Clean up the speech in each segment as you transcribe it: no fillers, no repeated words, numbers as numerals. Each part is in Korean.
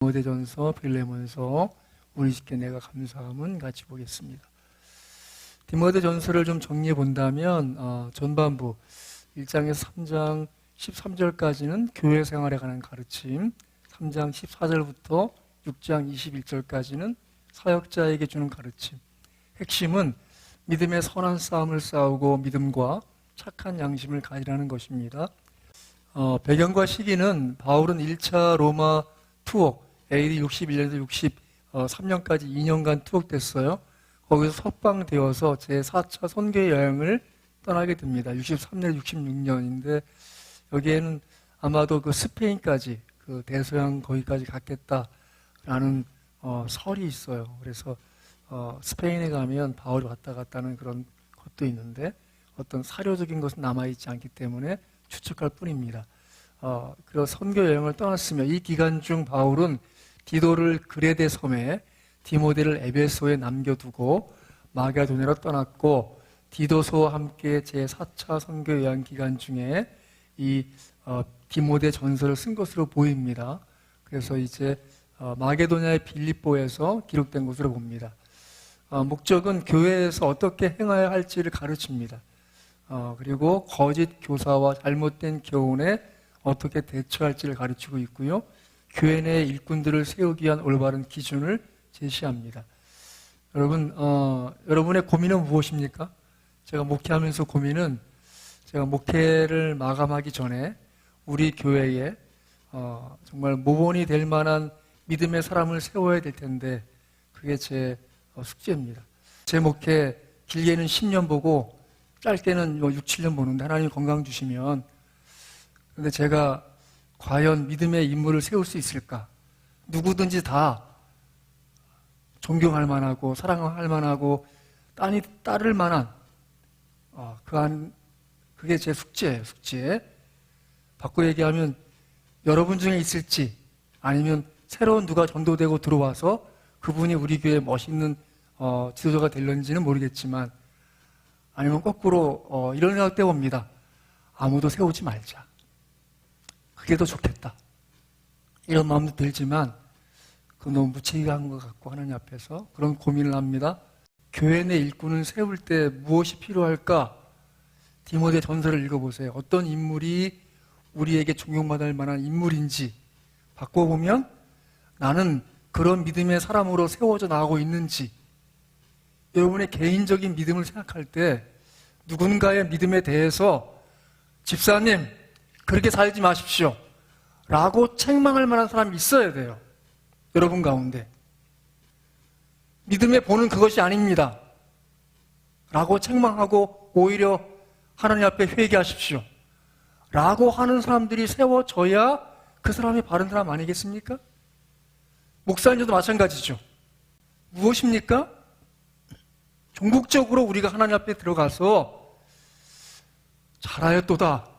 디모데전서, 빌레몬서, 우리식께 내가 감사함은 같이 보겠습니다. 디모데전서를 좀 정리해 본다면 전반부 1장에서 3장 13절까지는 교회 생활에 관한 가르침, 3장 14절부터 6장 21절까지는 사역자에게 주는 가르침, 핵심은 믿음의 선한 싸움을 싸우고 믿음과 착한 양심을 가지라는 것입니다. 배경과 시기는 바울은 1차 로마 투옥, AD 61년에서 63년까지 2년간 투옥됐어요. 거기서 석방되어서 제4차 선교 여행을 떠나게 됩니다. 63년, 66년인데 여기에는 아마도 그 스페인까지, 그 대서양 거기까지 갔겠다라는 설이 있어요. 그래서 스페인에 가면 바울이 왔다 갔다 하는 그런 것도 있는데 어떤 사료적인 것은 남아있지 않기 때문에 추측할 뿐입니다. 그런 선교 여행을 떠났으며 이 기간 중 바울은 디도를 그레데 섬에, 디모데를 에베소에 남겨두고 마게도냐로 떠났고, 디도서와 함께 제4차 선교 여행 기간 중에 이 디모데 전서를 쓴 것으로 보입니다. 그래서 이제 마게도냐의 빌립보에서 기록된 것으로 봅니다. 목적은 교회에서 어떻게 행해야 할지를 가르칩니다. 그리고 거짓 교사와 잘못된 교훈에 어떻게 대처할지를 가르치고 있고요. 교회 내 일꾼들을 세우기 위한 올바른 기준을 제시합니다. 여러분, 여러분의 고민은 무엇입니까? 제가 목회하면서 고민은, 제가 목회를 마감하기 전에 우리 교회에 정말 모본이 될 만한 믿음의 사람을 세워야 될 텐데 그게 제 숙제입니다. 제 목회 길게는 10년 보고 짧게는 6, 7년 보는데 하나님이 건강 주시면, 근데 제가 과연 믿음의 인물을 세울 수 있을까? 누구든지 다 존경할 만하고 사랑할 만하고 따를 만한 그게 제 숙제예요. 숙제. 바꿔 얘기하면 여러분 중에 있을지, 아니면 새로운 누가 전도되고 들어와서 그분이 우리 교회 멋있는 지도자가 될런지는 모르겠지만, 아니면 거꾸로 이런 생각 때봅니다. 아무도 세우지 말자. 그게 더 좋겠다. 이런 마음도 들지만 그건 너무 무책임한 것 같고 하나님 앞에서 그런 고민을 합니다. 교회 내 일꾼을 세울 때 무엇이 필요할까? 디모데 전서를 읽어보세요. 어떤 인물이 우리에게 존경받을 만한 인물인지 바꿔보면 나는 그런 믿음의 사람으로 세워져 나가고 있는지, 여러분의 개인적인 믿음을 생각할 때 누군가의 믿음에 대해서 집사님 그렇게 살지 마십시오 라고 책망할 만한 사람이 있어야 돼요. 여러분 가운데 믿음에 보는 그것이 아닙니다 라고 책망하고 오히려 하나님 앞에 회개하십시오 라고 하는 사람들이 세워져야 그 사람이 바른 사람 아니겠습니까? 목사님도 마찬가지죠. 무엇입니까? 종국적으로 우리가 하나님 앞에 들어가서 잘하였도다,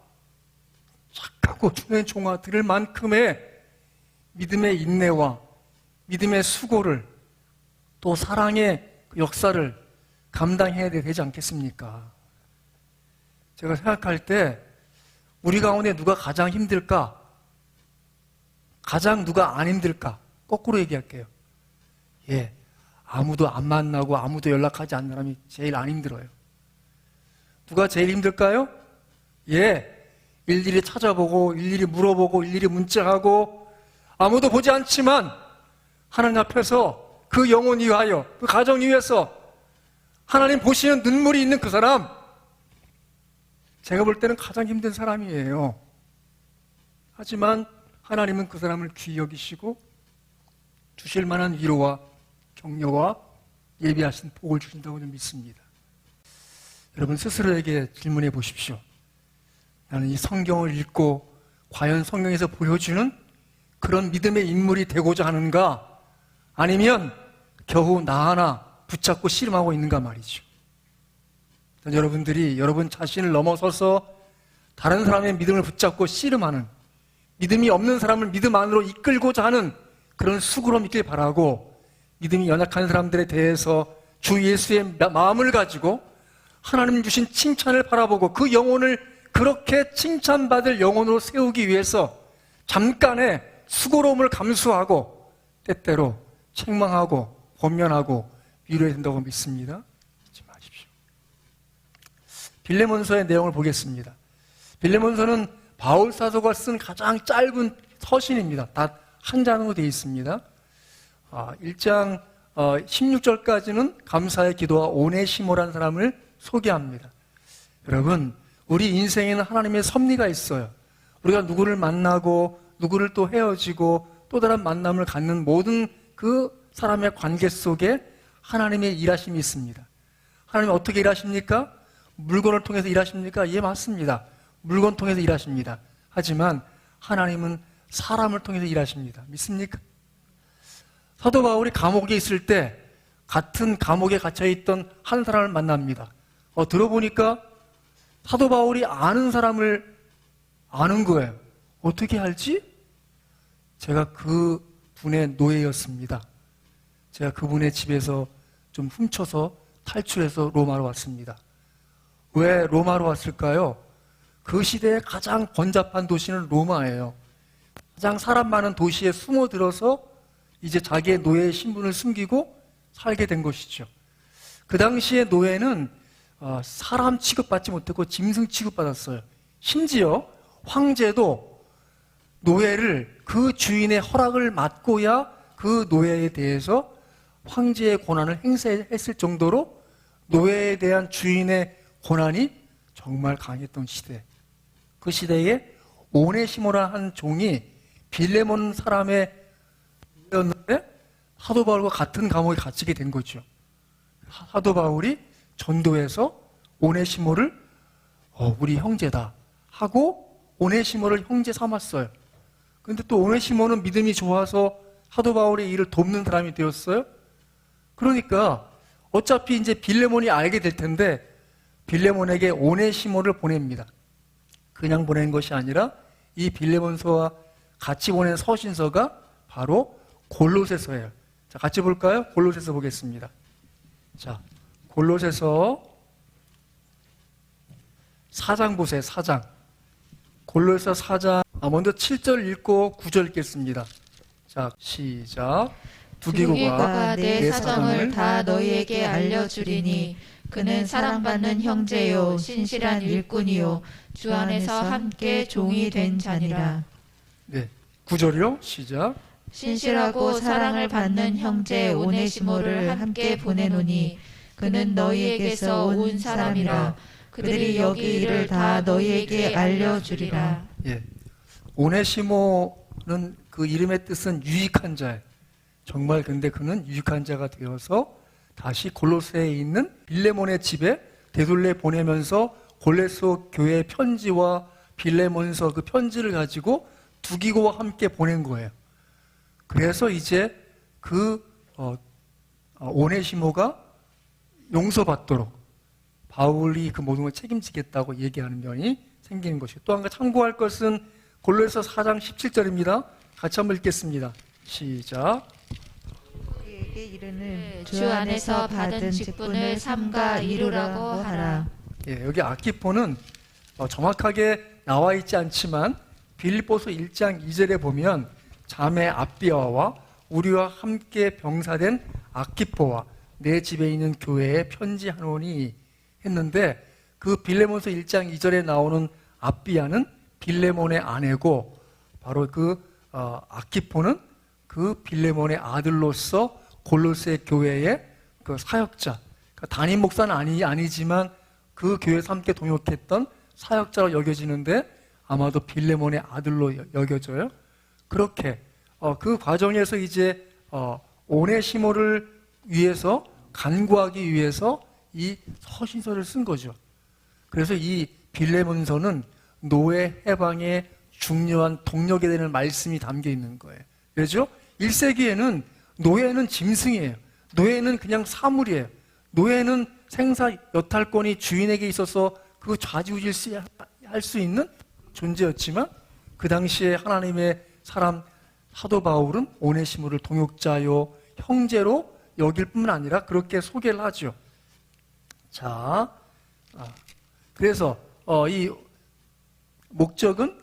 착하고 중요한 종아 들을 만큼의 믿음의 인내와 믿음의 수고를, 또 사랑의 역사를 감당해야 되지 않겠습니까? 제가 생각할 때 우리 가운데 누가 가장 힘들까? 가장 누가 안 힘들까? 거꾸로 얘기할게요. 아무도 안 만나고 아무도 연락하지 않는 사람이 제일 안 힘들어요. 누가 제일 힘들까요? 일일이 찾아보고 일일이 물어보고 일일이 문자하고 아무도 보지 않지만 하나님 앞에서 그 영혼 위하여, 그 가정 위해서 하나님 보시는 눈물이 있는 그 사람, 제가 볼 때는 가장 힘든 사람이에요. 하지만 하나님은 그 사람을 귀히 여기시고 주실 만한 위로와 격려와 예비하신 복을 주신다고 믿습니다. 여러분 스스로에게 질문해 보십시오. 나는 이 성경을 읽고 과연 성경에서 보여주는 그런 믿음의 인물이 되고자 하는가? 아니면 겨우 나 하나 붙잡고 씨름하고 있는가 말이죠. 여러분들이 여러분 자신을 넘어서서 다른 사람의 믿음을 붙잡고 씨름하는, 믿음이 없는 사람을 믿음 안으로 이끌고자 하는 그런 수고로 있길 바라고, 믿음이 연약한 사람들에 대해서 주 예수의 마음을 가지고 하나님 주신 칭찬을 바라보고 그 영혼을 그렇게 칭찬받을 영혼으로 세우기 위해서 잠깐의 수고로움을 감수하고 때때로 책망하고 권면하고 위로해야 된다고 믿습니다. 잊지 마십시오. 빌레몬서의 내용을 보겠습니다. 빌레몬서는 바울 사도가 쓴 가장 짧은 서신입니다. 다 한 장으로 되어 있습니다. 1장 16절까지는 감사의 기도와 오네시모라는 사람을 소개합니다. 여러분, 우리 인생에는 하나님의 섭리가 있어요. 우리가 누구를 만나고 누구를 또 헤어지고 또 다른 만남을 갖는 모든 그 사람의 관계 속에 하나님의 일하심이 있습니다. 하나님이 어떻게 일하십니까? 물건을 통해서 일하십니까? 예, 맞습니다. 물건 통해서 일하십니다. 하지만 하나님은 사람을 통해서 일하십니다. 믿습니까? 사도 바울이 감옥에 있을 때 같은 감옥에 갇혀있던 한 사람을 만납니다. 들어보니까 사도 바울이 아는 사람을 아는 거예요. 어떻게 알지? 제가 그 분의 노예였습니다. 제가 그분의 집에서 좀 훔쳐서 탈출해서 로마로 왔습니다. 왜 로마로 왔을까요? 그 시대의 가장 번잡한 도시는 로마예요. 가장 사람 많은 도시에 숨어들어서 이제 자기의 노예의 신분을 숨기고 살게 된 것이죠. 그 당시에 노예는 사람 취급받지 못했고 짐승 취급받았어요. 심지어 황제도 노예를 그 주인의 허락을 받고야 그 노예에 대해서 황제의 권한을 행사했을 정도로 노예에 대한 주인의 권한이 정말 강했던 시대. 그 시대에 오네시모라는 한 종이 빌레몬 사람의 였는데 사도 바울과 같은 감옥에 갇히게 된 거죠. 사도 바울이 전도해서 오네시모를 우리 형제다 하고 오네시모를 형제 삼았어요. 그런데 또 오네시모는 믿음이 좋아서 사도 바울의 일을 돕는 사람이 되었어요. 그러니까 어차피 이제 빌레몬이 알게 될 텐데 빌레몬에게 오네시모를 보냅니다. 그냥 보낸 것이 아니라 이 빌레몬서와 같이 보낸 서신서가 바로 골로새서예요. 자, 같이 볼까요? 골로새서 보겠습니다. 자, 골로새서 4장 보세요. 4장. 골로새서 4장. 먼저 7절 읽고 9절 읽겠습니다. 자, 시작. 두기고가 내 사정을 다 너희에게 알려주리니 그는 사랑받는 형제요 신실한 일꾼이요 주 안에서 함께 종이 된 자니라. 네, 9절이요. 시작. 신실하고 사랑을 받는 형제 오네시모를 함께 보내노니 그는 너희에게서 온 사람이라. 그들이 여기 일을 다 너희에게 알려주리라. 예, 오네시모는 그 이름의 뜻은 유익한 자예요. 정말 근데 그는 유익한 자가 되어서 다시 골로새에 있는 빌레몬의 집에 되돌려 보내면서 골로새 교회의 편지와 빌레몬서 그 편지를 가지고 두기고와 함께 보낸 거예요. 그래서 이제 그 오네시모가 용서받도록 바울이 그 모든 걸 책임지겠다고 얘기하는 면이 생기는 것이고, 또 한 가지 참고할 것은 골로새서 4장 17절입니다. 같이 한번 읽겠습니다. 시작. 그에게 이르는 주 안에서 받은 직분을 삼가 이루라고 하라. 예, 여기 아키포는 정확하게 나와 있지 않지만 빌립보서 1장 2절에 보면 자매 아비아와 우리와 함께 병사된 아키포와 내 집에 있는 교회에 편지하노니 했는데, 그 빌레몬서 1장 2절에 나오는 아비아는 빌레몬의 아내고 바로 그 아키포는 그 빌레몬의 아들로서 골로새 교회의 그 사역자, 그러니까 담임 목사는 아니지만 그 교회에서 함께 동역했던 사역자로 여겨지는데 아마도 빌레몬의 아들로 여겨져요. 그렇게 그 과정에서 이제 오네시모를 위해서 간구하기 위해서 이 서신서를 쓴 거죠. 그래서 이 빌레몬서는 노예 해방의 중요한 동력이 되는 말씀이 담겨 있는 거예요. 왜죠? 1세기에는 노예는 짐승이에요. 노예는 그냥 사물이에요. 노예는 생사 여탈권이 주인에게 있어서 그 좌지우지할 수 있는 존재였지만 그 당시에 하나님의 사람 사도 바울은 오네시모를 동역자요 형제로 여길 뿐만 아니라 그렇게 소개를 하죠. 자, 그래서 이 목적은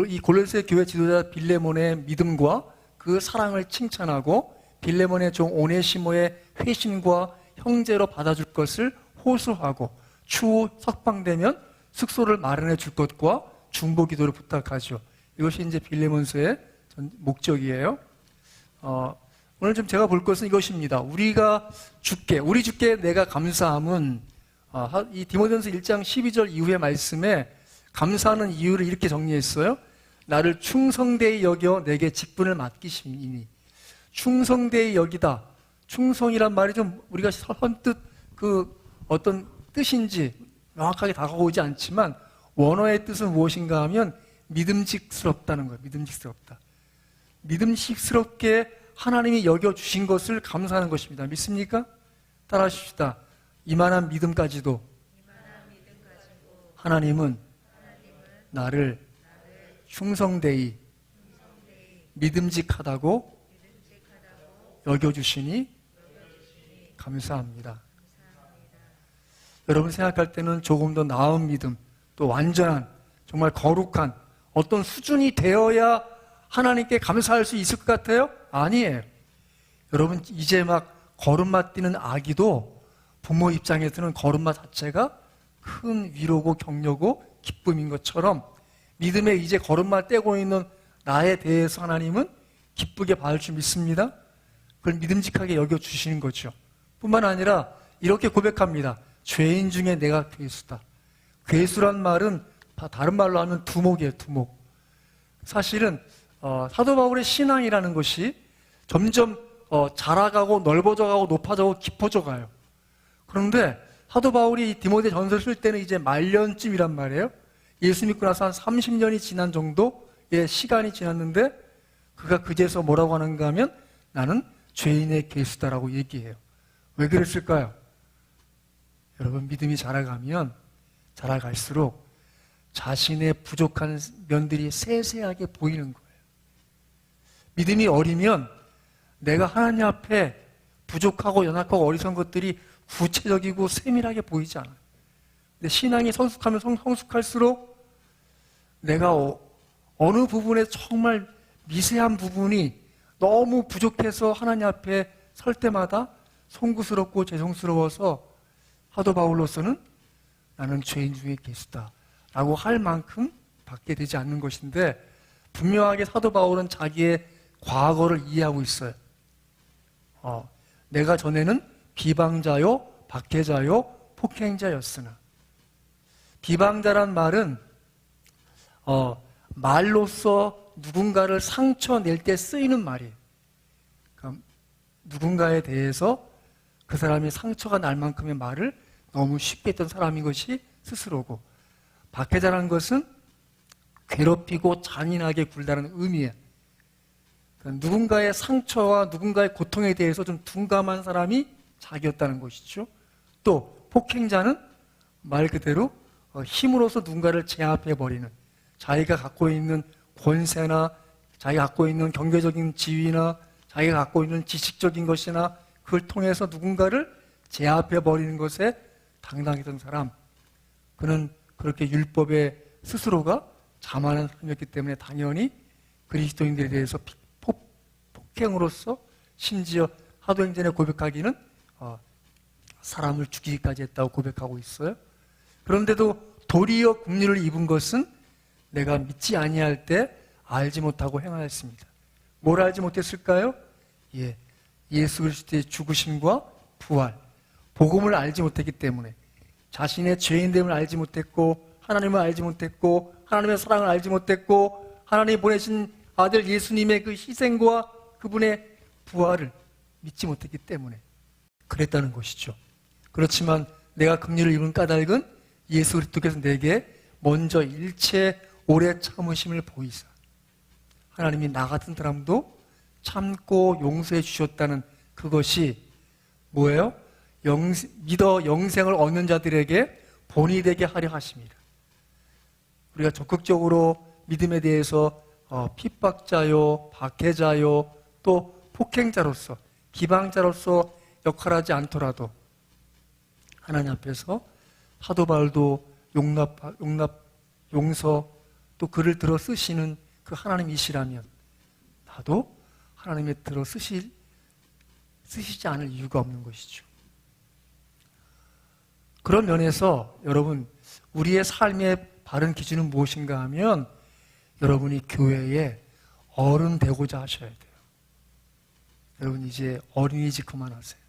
이 골로새 교회 지도자 빌레몬의 믿음과 그 사랑을 칭찬하고 빌레몬의 종 오네시모의 회심과 형제로 받아줄 것을 호소하고 추후 석방되면 숙소를 마련해 줄 것과 중보 기도를 부탁하죠. 이것이 이제 빌레몬서의 목적이에요. 오늘 좀 제가 볼 것은 이것입니다. 우리 주께 내가 감사함은 이 디모데전서 1장 12절 이후의 말씀에 감사하는 이유를 이렇게 정리했어요. 나를 충성되이 여겨 내게 직분을 맡기시니. 충성되이 여기다. 충성이란 말이 좀 우리가 선뜻 그 어떤 뜻인지 명확하게 다가오지 않지만 원어의 뜻은 무엇인가 하면 믿음직스럽다는 거예요. 믿음직스럽다. 믿음직스럽게 하나님이 여겨주신 것을 감사하는 것입니다. 믿습니까? 따라하십시다. 이만한 믿음까지도 하나님은 나를 충성되이 믿음직하다고 여겨주시니 감사합니다. 여러분 생각할 때는 조금 더 나은 믿음, 또 완전한, 정말 거룩한 어떤 수준이 되어야 하나님께 감사할 수 있을 것 같아요? 아니에요. 여러분 이제 막 걸음마 뛰는 아기도 부모 입장에서는 걸음마 자체가 큰 위로고 격려고 기쁨인 것처럼 믿음에 이제 걸음마 떼고 있는 나에 대해서 하나님은 기쁘게 봐줄 줄 믿습니다. 그걸 믿음직하게 여겨주시는 거죠. 뿐만 아니라 이렇게 고백합니다. 죄인 중에 내가 괴수다. 괴수란 말은 다른 말로 하면 두목이에요. 두목. 사실은 사도 바울의 신앙이라는 것이 점점 자라가고 넓어져가고 높아져가고 깊어져 가요. 그런데 사도 바울이 디모데 전서를 쓸 때는 이제 말년쯤이란 말이에요. 예수 믿고 나서 한 30년이 지난 정도의 시간이 지났는데 그가 그제서 뭐라고 하는가 하면 나는 죄인의 괴수다라고 얘기해요. 왜 그랬을까요? 여러분 믿음이 자라가면 자라갈수록 자신의 부족한 면들이 세세하게 보이는 거예요. 믿음이 어리면 내가 하나님 앞에 부족하고 연약하고 어리석은 것들이 구체적이고 세밀하게 보이지 않아요. 근데 신앙이 성숙하면 성숙할수록 내가 어느 부분에 정말 미세한 부분이 너무 부족해서 하나님 앞에 설 때마다 송구스럽고 죄송스러워서 사도 바울로서는 나는 죄인 중에 괴수다 라고 할 만큼 받게 되지 않는 것인데 분명하게 사도 바울은 자기의 과거를 이해하고 있어요. 내가 전에는 비방자요, 박해자요, 폭행자였으나 비방자란 말은 말로써 누군가를 상처낼 때 쓰이는 말이에요. 그러니까 누군가에 대해서 그 사람이 상처가 날 만큼의 말을 너무 쉽게 했던 사람인 것이 스스로고, 박해자라는 것은 괴롭히고 잔인하게 굴다는 의미예요. 그러니까 누군가의 상처와 누군가의 고통에 대해서 좀 둔감한 사람이 자기였다는 것이죠. 또 폭행자는 말 그대로 힘으로써 누군가를 제압해버리는, 자기가 갖고 있는 권세나 자기가 갖고 있는 경제적인 지위나 자기가 갖고 있는 지식적인 것이나 그걸 통해서 누군가를 제압해버리는 것에 당당했던 사람, 그는 그렇게 율법에 스스로가 자만한 사람이었기 때문에 당연히 그리스도인들에 대해서 폭행으로서 심지어 사도행전에 고백하기는 사람을 죽이기까지 했다고 고백하고 있어요. 그런데도 도리어 국리를 입은 것은 내가 믿지 아니할 때 알지 못하고 행하였습니다. 뭘 알지 못했을까요? 예수 그리스도의 죽으심과 부활, 복음을 알지 못했기 때문에, 자신의 죄인됨을 알지 못했고, 하나님을 알지 못했고, 하나님의 사랑을 알지 못했고, 하나님이 보내신 아들 예수님의 그 희생과 그분의 부활을 믿지 못했기 때문에 그랬다는 것이죠. 그렇지만 내가 긍휼을 입은 까닭은 예수 그리스도께서 내게 먼저 일체 오래 참으심을 보이사 하나님이 나 같은 사람도 참고 용서해 주셨다는 그것이 뭐예요? 믿어 영생을 얻는 자들에게 본이 되게 하려 하십니다. 우리가 적극적으로 믿음에 대해서 핍박자요, 박해자요, 또 폭행자로서, 기방자로서 역할하지 않더라도 하나님 앞에서 사도 바울도 용서, 또 그를 들어 쓰시는 그 하나님이시라면 나도 하나님의 들어 쓰시지 않을 이유가 없는 것이죠. 그런 면에서 여러분, 우리의 삶의 바른 기준은 무엇인가 하면 여러분이 교회에 어른 되고자 하셔야 돼요. 여러분 이제 어린이집 그만하세요.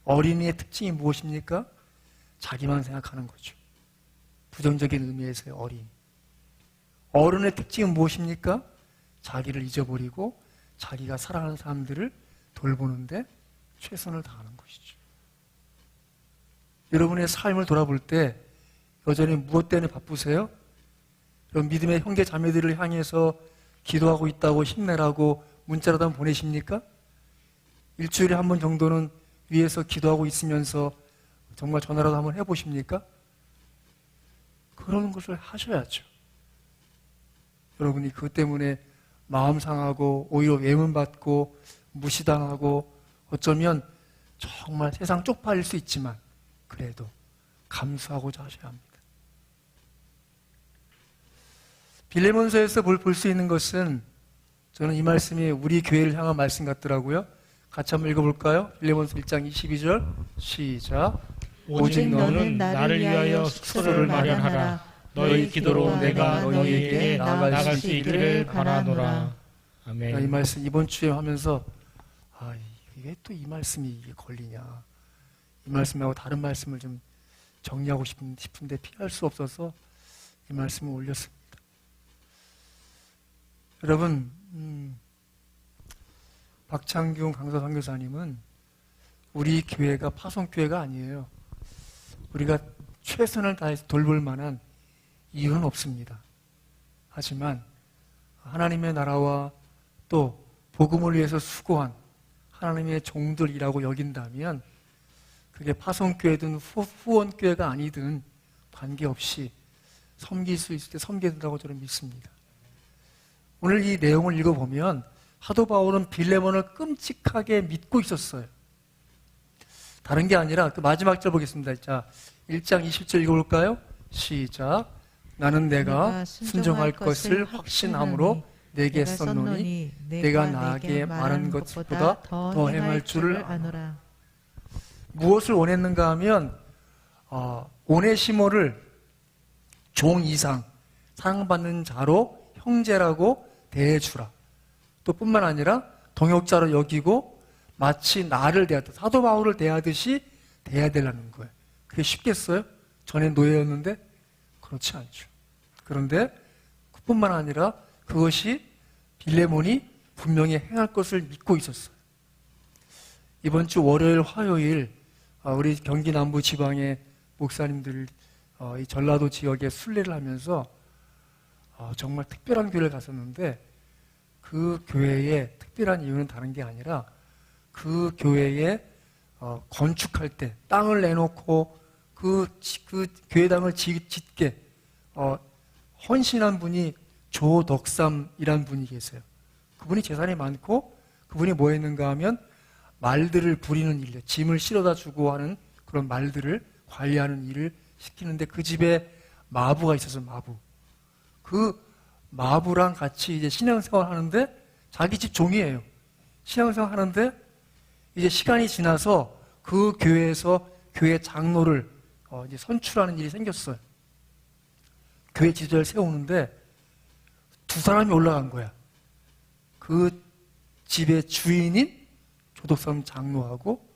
어린이의 특징이 무엇입니까? 자기만 생각하는 거죠. 부정적인 의미에서의 어린이. 어른의 특징은 무엇입니까? 자기를 잊어버리고 자기가 사랑하는 사람들을 돌보는데 최선을 다하는 것이죠. 여러분의 삶을 돌아볼 때 여전히 무엇 때문에 바쁘세요? 여러분 믿음의 형제 자매들을 향해서 기도하고 있다고 힘내라고 문자라도 한번 보내십니까? 일주일에 한 번 정도는 위에서 기도하고 있으면서 정말 전화라도 한번 해보십니까? 그런 것을 하셔야죠. 여러분이 그것 때문에 마음 상하고 오히려 외면받고 무시당하고 어쩌면 정말 세상 쪽팔릴 수 있지만 그래도 감수하고자 하셔야 합니다. 빌레몬서에서 볼 수 있는 것은 저는 이 말씀이 우리 교회를 향한 말씀 같더라고요. 같이 한번 읽어볼까요? 빌레몬서 1장 22절 시작. 오직 너는 나를 위하여 숙소를 마련하라. 너희 기도로 내가 너희에게 나아갈 수 있기를 바라노라. 아멘. 이 말씀 이번 주에 하면서 이게 또 이 말씀이 이게 걸리냐. 이 말씀하고 다른 말씀을 좀 정리하고 싶은데 피할 수 없어서 이 말씀을 올렸습니다. 여러분, 박창균 강서 선교사님은 우리 교회가 파송교회가 아니에요. 우리가 최선을 다해서 돌볼 만한 이유는 없습니다. 하지만 하나님의 나라와 또 복음을 위해서 수고한 하나님의 종들이라고 여긴다면 그게 파송교회든 후원교회가 아니든 관계없이 섬길 수 있을 때 섬겨야 된다고 저는 믿습니다. 오늘 이 내용을 읽어보면 사도 바울은 빌레몬을 끔찍하게 믿고 있었어요. 다른 게 아니라 그 마지막 절 보겠습니다. 자, 1장 20절 읽어볼까요? 시작. 나는 내가 순종할 것을 확신함으로 내게 썼노니 내가 나에게 말한 것보다 더 행할 줄을 아노라. 무엇을 원했는가 하면 오네시모를 종 이상 사랑받는 자로 형제라고 대해주라. 또 뿐만 아니라 동역자로 여기고 마치 나를 대하듯 사도 바울을 대하듯이 대해야 되라는 거예요. 그게 쉽겠어요? 전에 노예였는데? 그렇지 않죠. 그런데 그뿐만 아니라 그것이 빌레몬이 분명히 행할 것을 믿고 있었어요. 이번 주 월요일, 화요일 우리 경기 남부 지방의 목사님들 이 전라도 지역에 순례를 하면서 정말 특별한 교회를 갔었는데 그 교회의 특별한 이유는 다른 게 아니라 그 교회에 건축할 때 땅을 내놓고 그 교회당을 짓게 헌신한 분이 조덕삼이라는 분이 계세요. 그분이 재산이 많고 그분이 뭐 했는가 하면 말들을 부리는 일, 짐을 실어다 주고 하는 그런 말들을 관리하는 일을 시키는데 그 집에 마부가 있어서 마부. 그 마부랑 같이 이제 신앙생활 하는데 자기 집 종이에요. 신앙생활 하는데 이제 시간이 지나서 그 교회에서 교회 장로를 이제 선출하는 일이 생겼어요. 교회 지도자를 세우는데 두 사람이 올라간 거야. 그 집의 주인인 조덕삼 장로하고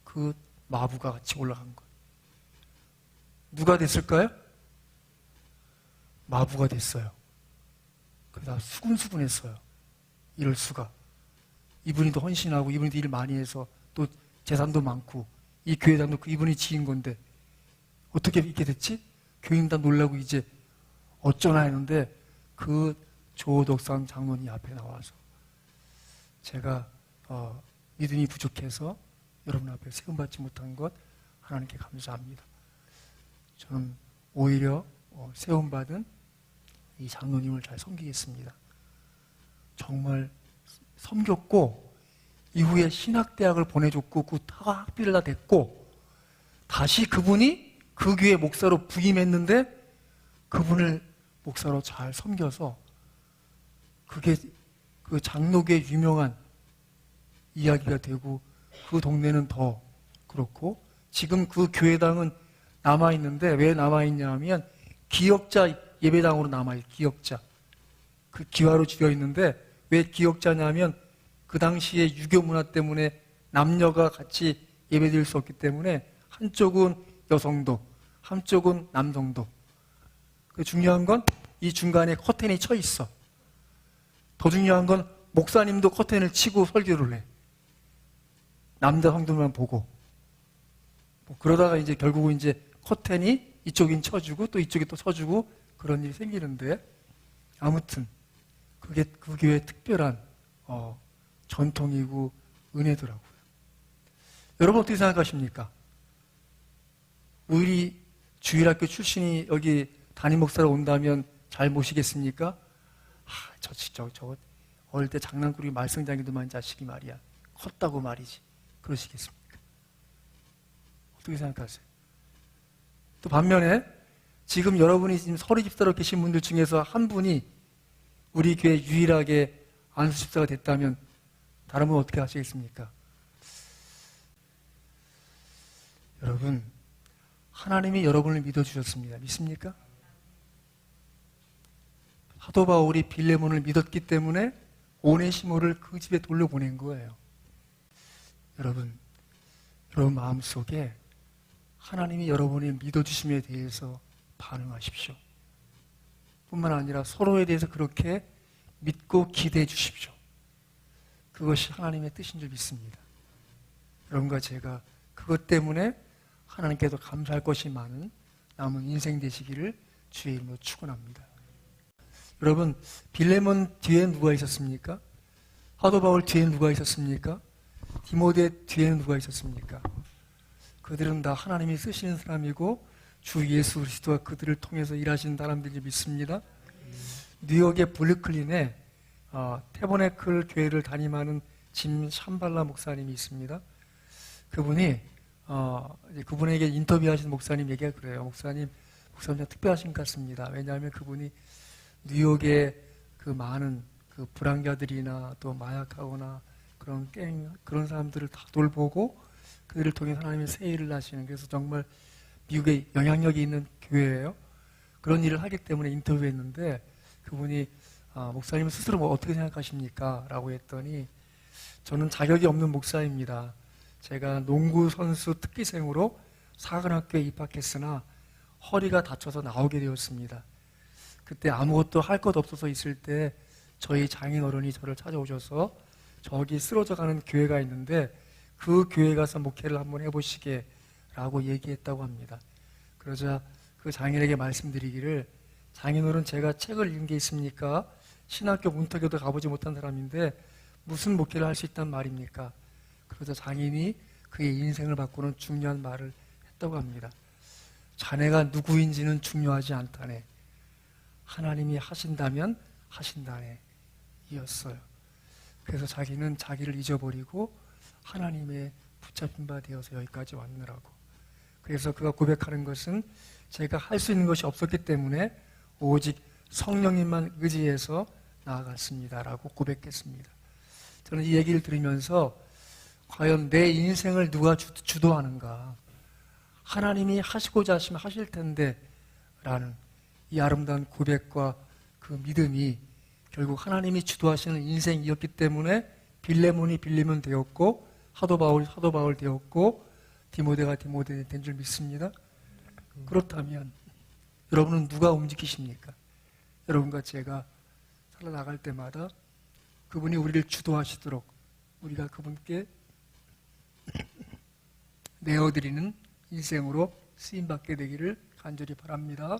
그 마부가 같이 올라간 거예요. 누가 됐을까요? 마부가 됐어요. 그러다 수군수군했어요. 이럴 수가. 이분이 더 헌신하고 이분이 더 일 많이 해서 또 재산도 많고 이 교회당도 이분이 지은 건데 어떻게 이렇게 됐지? 교인 다 놀라고 이제 어쩌나 했는데 그 조덕삼 장로님 앞에 나와서 제가 믿음이 부족해서 여러분 앞에 세움받지 못한 것 하나님께 감사합니다. 저는 오히려 세움받은 이 장로님을 잘 섬기겠습니다. 정말 섬겼고 이후에 신학대학을 보내줬고 그 학비를 다 냈고 다시 그분이 그 교회 목사로 부임했는데 그분을 목사로 잘 섬겨서 그게 그 장로교의 유명한 이야기가 되고 그 동네는 더 그렇고 지금 그 교회당은 남아있는데 왜 남아있냐 하면 기역자 예배당으로 남아있어요. 기역자. 그 기와로 지어있는데 왜 기역자냐면 그 당시에 유교 문화 때문에 남녀가 같이 예배드릴 수 없기 때문에 한쪽은 여성도 한쪽은 남성도. 그 중요한 건 이 중간에 커튼이 쳐 있어. 더 중요한 건 목사님도 커튼을 치고 설교를 해. 남자 성도만 보고. 뭐 그러다가 이제 결국은 이제 커튼이 이쪽인 쳐주고 또 이쪽이 또 쳐주고 그런 일이 생기는데 아무튼 그게 그 교회의 특별한 전통이고 은혜더라고요. 여러분 어떻게 생각하십니까? 우리 주일학교 출신이 여기 담임 목사로 온다면 잘 모시겠습니까? 저거 어릴 때 장난꾸러기 말썽장이도만 자식이 말이야. 컸다고 말이지. 그러시겠습니까? 어떻게 생각하세요? 또 반면에 지금 여러분이 지금 서리 집사로 계신 분들 중에서 한 분이 우리 교회 유일하게 안수 집사가 됐다면 다른 분은 어떻게 하시겠습니까? 여러분, 하나님이 여러분을 믿어주셨습니다. 믿습니까? 사도 바울이 빌레몬을 믿었기 때문에 오네시모를 그 집에 돌려보낸 거예요. 여러분 마음속에 하나님이 여러분의 믿어주심에 대해서 반응하십시오. 뿐만 아니라 서로에 대해서 그렇게 믿고 기대해 주십시오. 그것이 하나님의 뜻인 줄 믿습니다. 여러분과 제가 그것 때문에 하나님께도 감사할 것이 많은 남은 인생 되시기를 주의 이름으로 축원합니다. 여러분, 빌레몬 뒤에 누가 있었습니까? 사도 바울 뒤에 누가 있었습니까? 디모데 뒤에는 누가 있었습니까? 그들은 다 하나님이 쓰시는 사람이고 주 예수 그리스도가 그들을 통해서 일하시는 사람들이 믿습니다. 뉴욕의 블루클린에 태버네클 교회를 담임하는 짐 샴발라 목사님이 있습니다. 그분이 그분에게 인터뷰하신 목사님 얘기가 그래요. 목사님 특별하신 것 같습니다. 왜냐하면 그분이 뉴욕의 그 많은 그 불황자들이나 또 마약하거나 그런 사람들을 다 돌보고 그들을 통해 하나님의 새 일을 하시는, 그래서 정말 미국에 영향력이 있는 교회예요. 그런 일을 하기 때문에 인터뷰했는데 그분이 목사님 스스로 뭐 어떻게 생각하십니까? 라고 했더니 저는 자격이 없는 목사입니다. 제가 농구 선수 특기생으로 사관학교에 입학했으나 허리가 다쳐서 나오게 되었습니다. 그때 아무것도 할 것 없어서 있을 때 저희 장인어른이 저를 찾아오셔서 저기 쓰러져가는 교회가 있는데 그 교회 가서 목회를 한번 해보시게 라고 얘기했다고 합니다. 그러자 그 장인에게 말씀드리기를, 장인어른 제가 책을 읽은 게 있습니까? 신학교 문턱에도 가보지 못한 사람인데 무슨 목회를 할 수 있단 말입니까? 그러자 장인이 그의 인생을 바꾸는 중요한 말을 했다고 합니다. 자네가 누구인지는 중요하지 않다네. 하나님이 하신다면 하신다네. 이었어요. 그래서 자기는 자기를 잊어버리고 하나님의 붙잡힌 바 되어서 여기까지 왔느라고. 그래서 그가 고백하는 것은 제가 할 수 있는 것이 없었기 때문에 오직 성령님만 의지해서 나아갔습니다라고 고백했습니다. 저는 이 얘기를 들으면서 과연 내 인생을 누가 주도하는가? 하나님이 하시고자 하시면 하실 텐데 라는 이 아름다운 고백과 그 믿음이 결국 하나님이 주도하시는 인생이었기 때문에 빌레몬이 빌레몬 되었고 사도 바울 되었고 디모데가 디모데 된 줄 믿습니다. 그렇다면 여러분은 누가 움직이십니까? 여러분과 제가 살아나갈 때마다 그분이 우리를 주도하시도록 우리가 그분께 내어드리는 인생으로 쓰임받게 되기를 간절히 바랍니다.